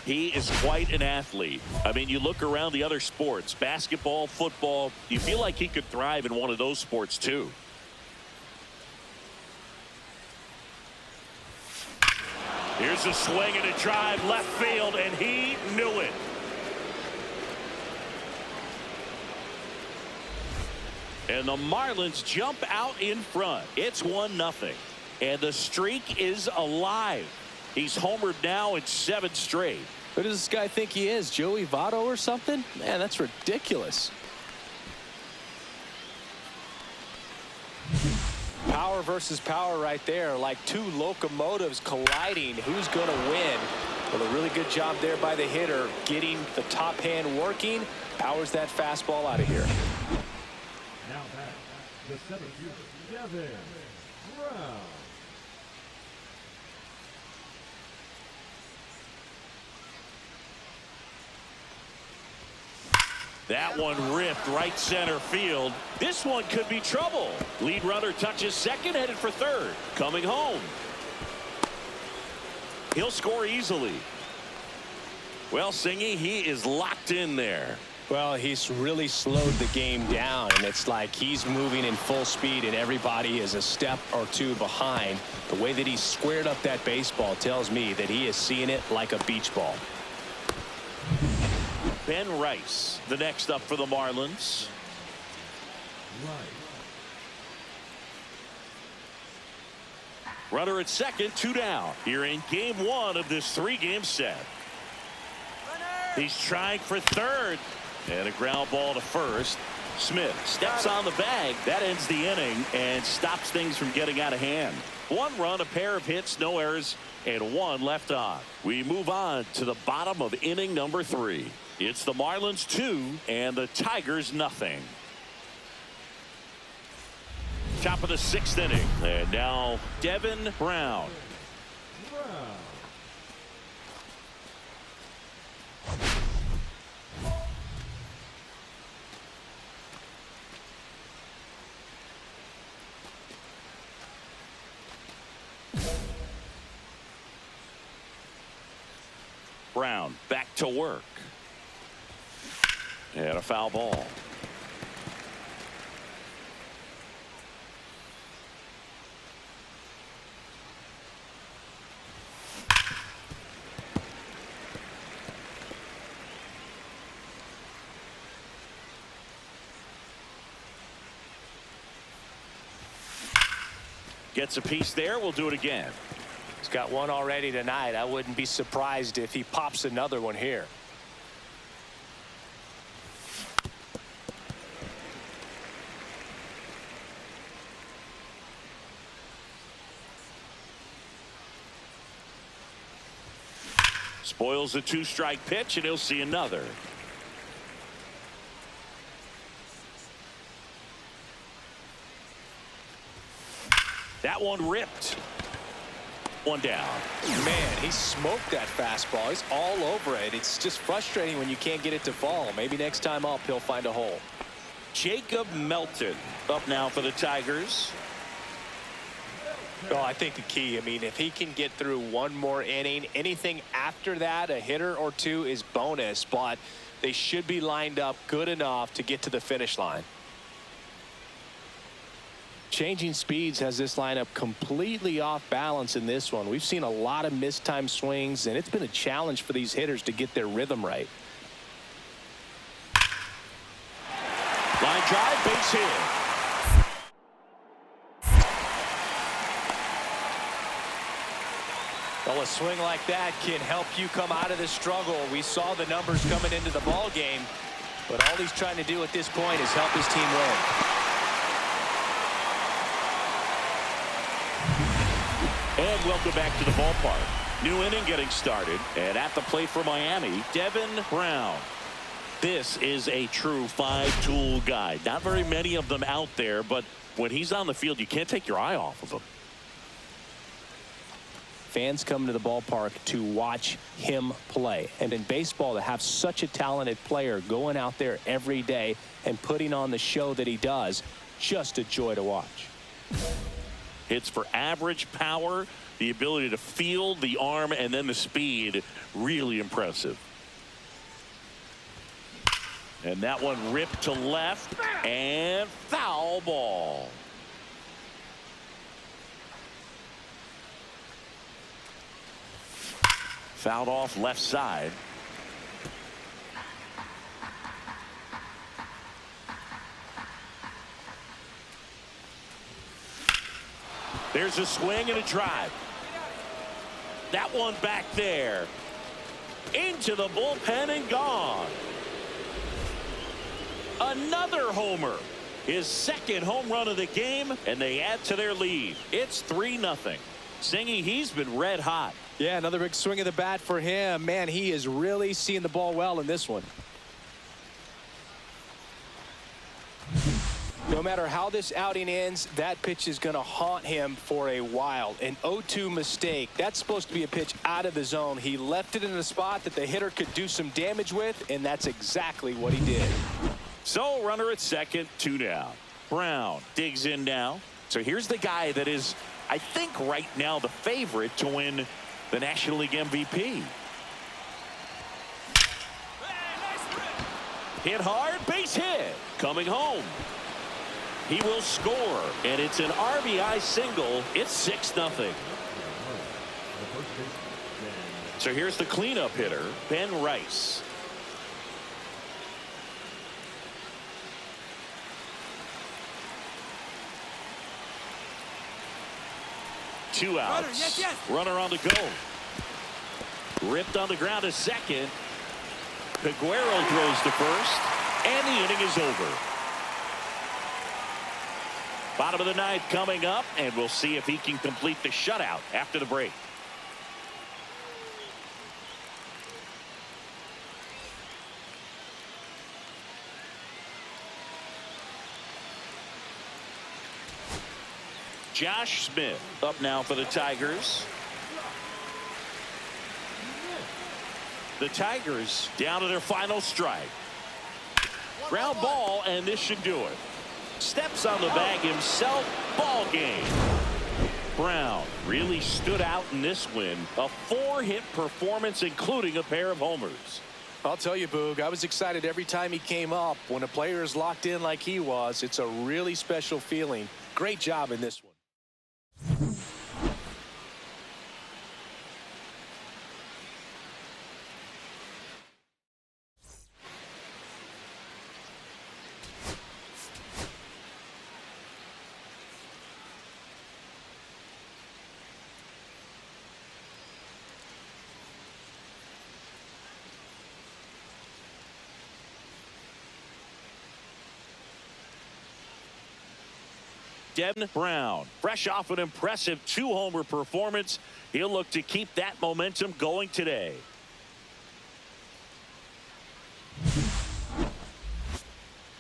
He is quite an athlete. I mean, you look around the other sports, basketball, football, you feel like he could thrive in one of those sports too. Here's a swing and a drive left field, and he knew it. And the Marlins jump out in front. It's 1-0. And the streak is alive. He's homered now in 7 straight. Who does this guy think he is? Joey Votto or something? Man, that's ridiculous. Power versus power right there, like two locomotives colliding. Who's going to win? Well, a really good job there by the hitter, getting the top hand working. Powers that fastball out of here. Now back, the 7th, Devin Brown. That one ripped right center field. This one could be trouble. Lead runner touches second, headed for third. Coming home. He'll score easily. Well, Singy, he is locked in there. Well, he's really slowed the game down, and it's like he's moving in full speed and everybody is a step or two behind. The way that he squared up that baseball tells me that he is seeing it like a beach ball. Ben Rice, the next up for the Marlins. Runner at second, 2 down. Here in game 1 of this 3-game set. He's trying for third. And a ground ball to first. Smith steps on the bag. That ends the inning and stops things from getting out of hand. 1 run, a pair of hits, no errors, and 1 left on. We move on to the bottom of inning number 3. It's the Marlins 2 and the Tigers nothing. Top of the 6th inning. And now Devin Brown. Brown back to work. And a foul ball. Gets a piece there. We'll do it again. He's got 1 already tonight. I wouldn't be surprised if he pops another one here. Spoils the 2-strike pitch, and he'll see another. That one ripped. 1 down. Man, he smoked that fastball. He's all over it. It's just frustrating when you can't get it to fall. Maybe next time up he'll find a hole. Jacob Melton up now for the Tigers. Oh, I think the key, I mean, if he can get through 1 more inning, anything after that, a hitter or 2 is bonus, but they should be lined up good enough to get to the finish line. Changing speeds has this lineup completely off balance in this one. We've seen a lot of mistimed swings, and it's been a challenge for these hitters to get their rhythm right. Line drive, base hit. Well, a swing like that can help you come out of the struggle. We saw the numbers coming into the ball game, but all he's trying to do at this point is help his team win. And welcome back to the ballpark. New inning getting started. And at the plate for Miami, Devin Brown. This is a true 5-tool guy. Not very many of them out there, but when he's on the field, you can't take your eye off of him. Fans come to the ballpark to watch him play. And in baseball, to have such a talented player going out there every day and putting on the show that he does, just a joy to watch. hits for average power, the ability to field, the arm, and then the speed. Really impressive. And that one ripped to left, and foul ball. Fouled off left side. There's a swing and a drive. That one back there. Into the bullpen and gone. Another homer. His second home run of the game, and they add to their lead. It's 3-0. Singy, he's been red hot. Yeah, another big swing of the bat for him. Man, he is really seeing the ball well in this one. No matter how this outing ends, that pitch is going to haunt him for a while. An 0-2 mistake. That's supposed to be a pitch out of the zone. He left it in a spot that the hitter could do some damage with, and that's exactly what he did. So, runner at second, 2 down. Brown digs in now. So here's the guy that is, I think, right now the favorite to win the National League MVP. Hit hard, base hit. Coming home. He will score, and it's an RBI single. It's 6-0. So here's the cleanup hitter, Ben Rice. Two outs. Runner on the go. Ripped on the ground to second. Peguero throws to first, and the inning is over. Bottom of the ninth coming up, and we'll see if he can complete the shutout after the break. Josh Smith up now for the Tigers. The Tigers down to their final strike. Ground ball, and this should do it. Steps on the bag himself. Ball game. Brown really stood out in this win. A 4-hit performance, including a pair of homers. I'll tell you, Boog, I was excited every time he came up. When a player is locked in like he was, it's a really special feeling. Great job in this one. Devin Brown, fresh off an impressive 2-homer performance. He'll look to keep that momentum going today.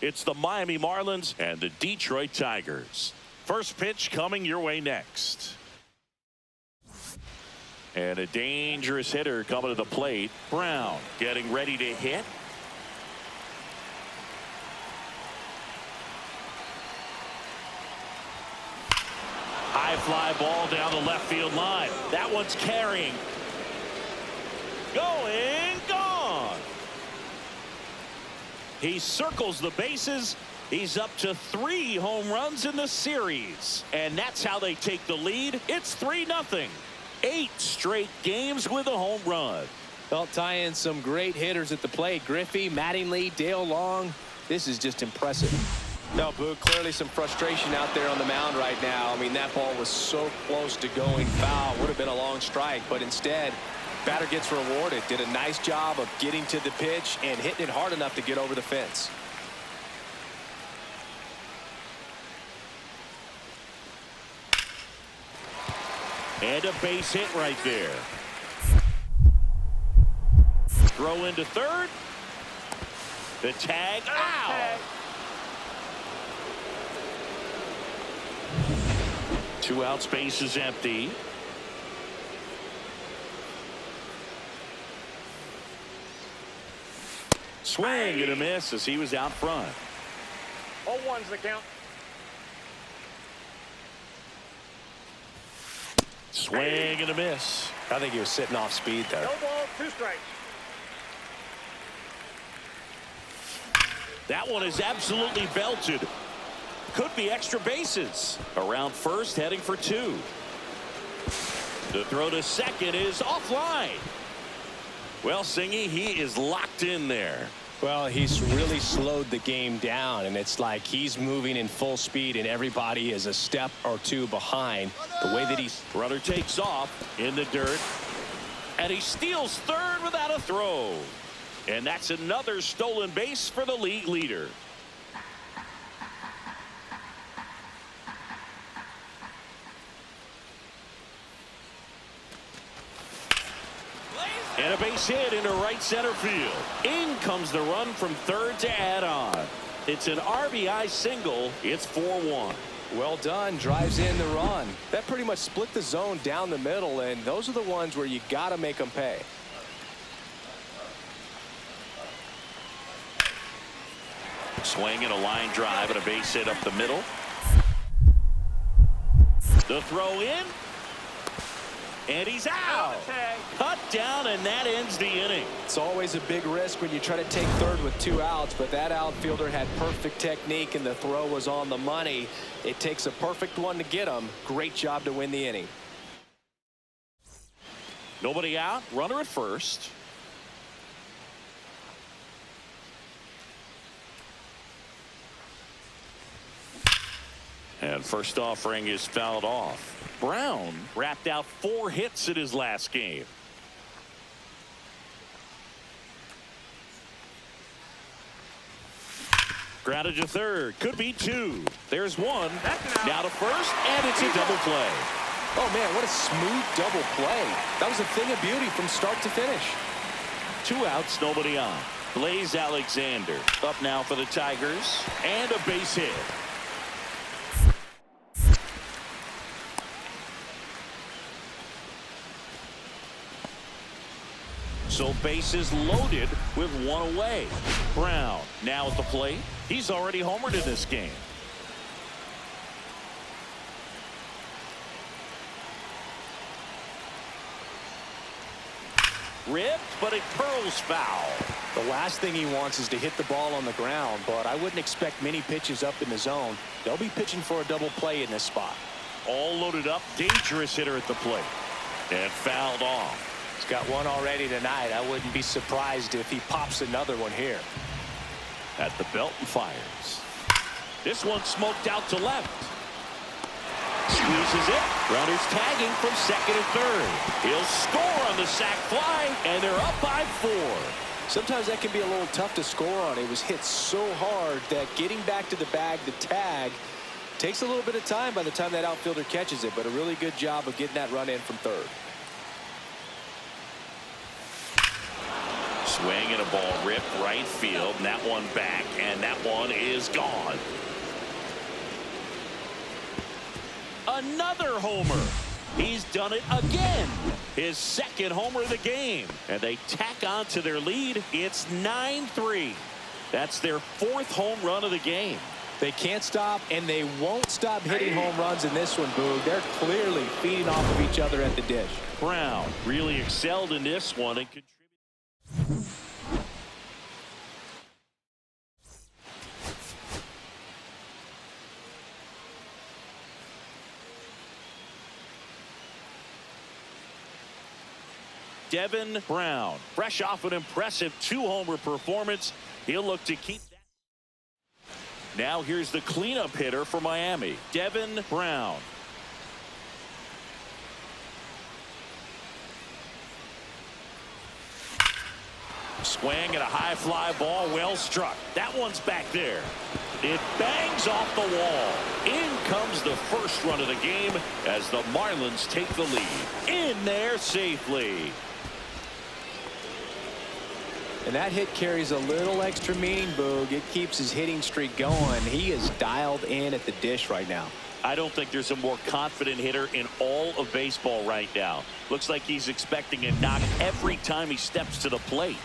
It's the Miami Marlins and the Detroit Tigers. First pitch coming your way next. And a dangerous hitter coming to the plate. Brown getting ready to hit. High fly ball down the left field line. That one's carrying. Going, gone. He circles the bases. He's up to 3 home runs in the series. And that's how they take the lead. It's 3-0. 8 straight games with a home run. Well, tie in some great hitters at the plate. Griffey, Mattingly, Dale Long. This is just impressive. No, Boog, clearly some frustration out there on the mound right now. I mean, that ball was so close to going foul. Would have been a long strike, but instead, batter gets rewarded. Did a nice job of getting to the pitch and hitting it hard enough to get over the fence. And a base hit right there. Throw into third. The tag. Ow! 2 out, space is empty. Swing and a miss as he was out front. 0-1's the count. Swing and a miss. I think he was sitting off speed there. No ball, 2 strikes. That one is absolutely belted. Could be extra bases. Around first, heading for 2. The throw to second is offline. Well, Singy, he is locked in there. Well, he's really slowed the game down, and it's like he's moving in full speed, and everybody is a step or 2 behind. The way that he's... Runner takes off in the dirt, and he steals third without a throw. And that's another stolen base for the league leader. And a base hit into right center field. In comes the run from third to add on. It's an RBI single. It's 4-1. Well done. Drives in the run. That pretty much split the zone down the middle, and those are the ones where you got to make them pay. Swing and a line drive and a base hit up the middle. The throw in. And he's out. Cut down, and that ends the inning. It's always a big risk when you try to take third with 2 outs, but that outfielder had perfect technique, and the throw was on the money. It takes a perfect one to get him. Great job to win the inning. Nobody out. Runner at first. And first offering is fouled off. Brown wrapped out 4 hits in his last game. Grounded to third. Could be 2. There's 1. Now to first, and it's a double play. Oh, man, what a smooth double play. That was a thing of beauty from start to finish. 2 outs, nobody on. Blaze Alexander up now for the Tigers, and a base hit. So bases loaded with 1 away. Brown now at the plate. He's already homered in this game. Ripped, but it curls foul. The last thing he wants is to hit the ball on the ground, but I wouldn't expect many pitches up in the zone. They'll be pitching for a double play in this spot. All loaded up. Dangerous hitter at the plate. And fouled off. He's got 1 already tonight. I wouldn't be surprised if he pops another one here. At the belt and fires. This one smoked out to left. Squeezes it. Runners tagging from second and third. He'll score on the sac fly, and they're up by 4. Sometimes that can be a little tough to score on. It was hit so hard that getting back to the bag, the tag, takes a little bit of time by the time that outfielder catches it, but a really good job of getting that run in from third. Swing and a ball ripped right field, and that one back, and that one is gone. Another homer. He's done it again. His 2nd homer of the game, and they tack on to their lead. It's 9-3. That's their 4th home run of the game. They can't stop, and they won't stop hitting home runs in this one, Boog. They're clearly feeding off of each other at the dish. Brown really excelled in this one and contributed. Devin Brown, fresh off an impressive 2-homer performance. He'll look to keep that. Now here's the cleanup hitter for Miami, Devin Brown. Swing and a high fly ball, well struck. That one's back there. It bangs off the wall. In comes the first run of the game as the Marlins take the lead. In there safely. And that hit carries a little extra meaning, Boog. It keeps his hitting streak going. He is dialed in at the dish right now. I don't think there's a more confident hitter in all of baseball right now. Looks like he's expecting a knock every time he steps to the plate.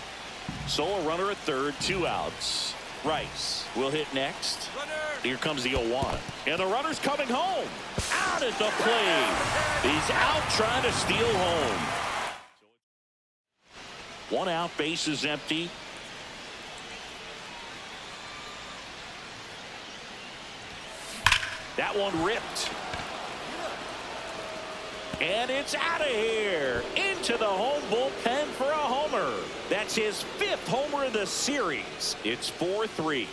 So a runner at third, 2 outs. Rice will hit next. Runner Here comes the 0-1. And the runner's coming home. Out at the plate. He's out trying to steal home. One out, base is empty. That one ripped. And it's out of here. Into the home bullpen for a homer. That's his 5th homer of the series. It's 4-3.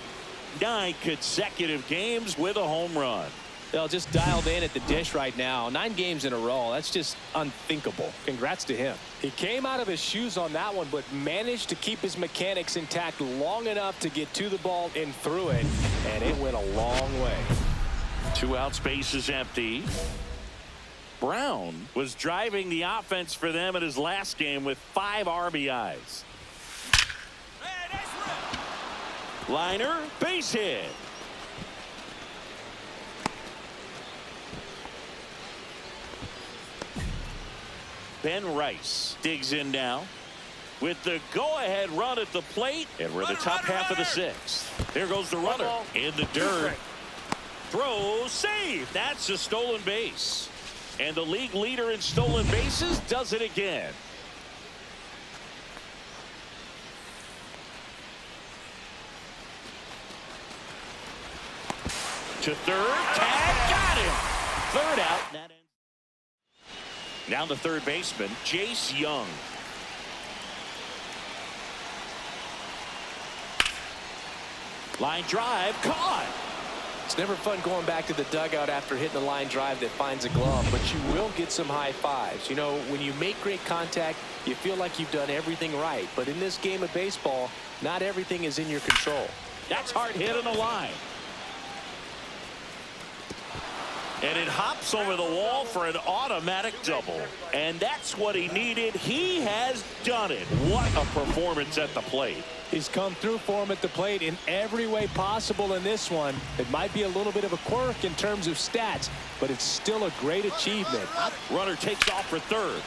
9 consecutive games with a home run. They'll just dialed in at the dish right now. 9 games in a row. That's just unthinkable. Congrats to him. He came out of his shoes on that one, but managed to keep his mechanics intact long enough to get to the ball and through it. And it went a long way. 2 outs, base is empty. Brown was driving the offense for them in his last game with 5 RBIs. Liner, base hit. Ben Rice digs in now with the go-ahead run at the plate, and we're in the top half of the 6th. There goes the runner in the dirt. Throw, save. That's a stolen base. And the league leader in stolen bases does it again. To third, tag, got him. 3rd out. That ends. Now the third baseman, Jace Young. Line drive, caught. It's never fun going back to the dugout after hitting a line drive that finds a glove, but you will get some high fives. You know, when you make great contact, you feel like you've done everything right. But in this game of baseball, not everything is in your control. That's hard hit on the line. And it hops over the wall for an automatic double. And that's what he needed. He has done it. What a performance at the plate. He's come through for him at the plate in every way possible in this one. It might be a little bit of a quirk in terms of stats, but it's still a great achievement. Runner takes off for third.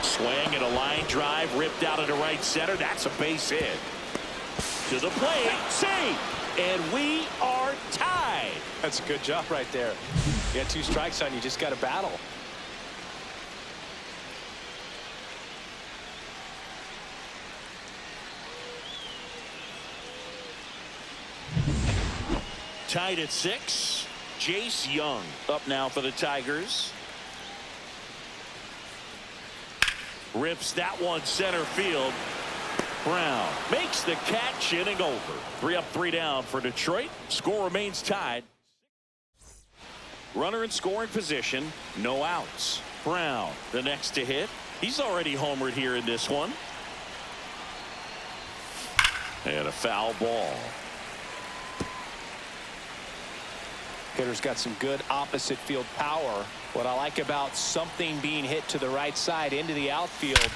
Swing and a line drive ripped out into right center. That's a base hit. To the plate. Save. And we are tied. That's a good job right there. You got 2 strikes on you. Just got to battle. Tied at 6. Jace Young up now for the Tigers. Rips that one center field. Brown makes the catch, inning over. 3 up, 3 down for Detroit. Score remains tied. Runner in scoring position. No outs. Brown the next to hit. He's already homered here in this one. And a foul ball. Hitter's got some good opposite field power. What I like about something being hit to the right side into the outfield.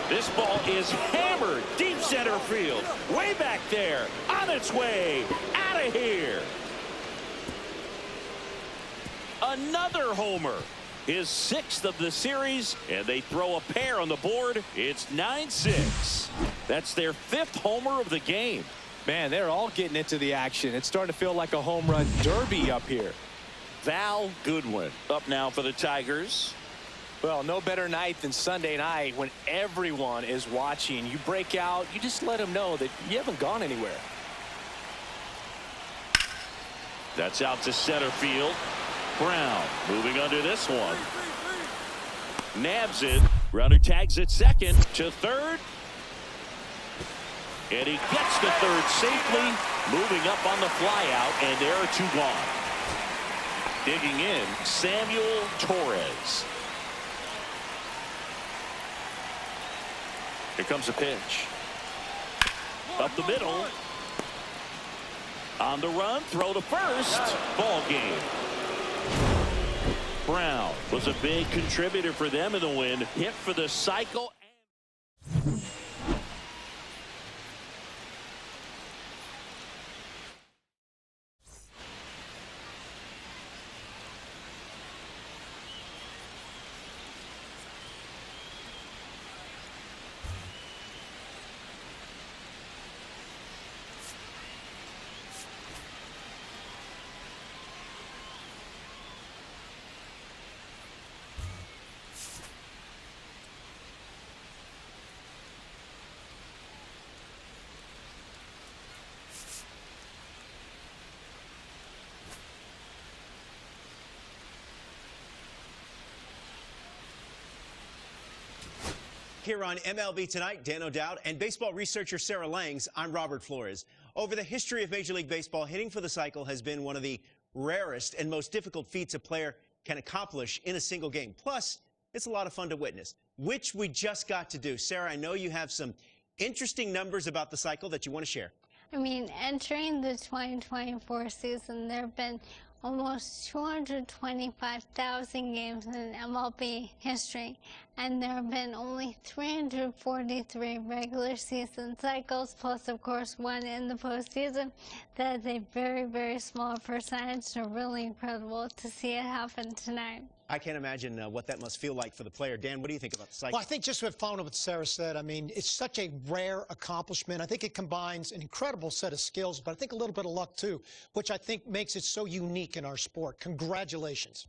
This ball is hammered deep center field. Way back there. On its way. Out of here. Another homer. His 6th of the series. And they throw a pair on the board. It's 9-6. That's their 5th homer of the game. Man, they're all getting into the action. It's starting to feel like a home run derby up here. Val Goodwin up now for the Tigers. Well, no better night than Sunday night when everyone is watching. You break out, you just let them know that you haven't gone anywhere. That's out to center field. Brown moving under this one. Nabs it. Runner tags at second. To third. And he gets to third safely. Moving up on the flyout. And there are 2 gone. Digging in, Samuel Torres. Here comes a pitch. Up the middle. On the run, throw to first. Ball game. Brown was a big contributor for them in the win. Hit for the cycle. here on MLB Tonight, Dan O'Dowd, and baseball researcher Sarah Langs. I'm Robert Flores. Over the history of Major League Baseball, hitting for the cycle has been one of the rarest and most difficult feats a player can accomplish in a single game. Plus, it's a lot of fun to witness, which we just got to do. Sarah, I know you have some interesting numbers about the cycle that you want to share. I mean, entering the 2024 season, there have been almost 225,000 games in MLB history, and there have been only 343 regular season cycles, plus, of course, one in the postseason. That is a very, very small percentage, so really incredible to see it happen tonight. I can't imagine what that must feel like for the player. Dan, what do you think about the cycle? Well, I think just following what Sarah said, I mean, it's such a rare accomplishment. I think it combines an incredible set of skills, but I think a little bit of luck, too, which I think makes it so unique in our sport. Congratulations.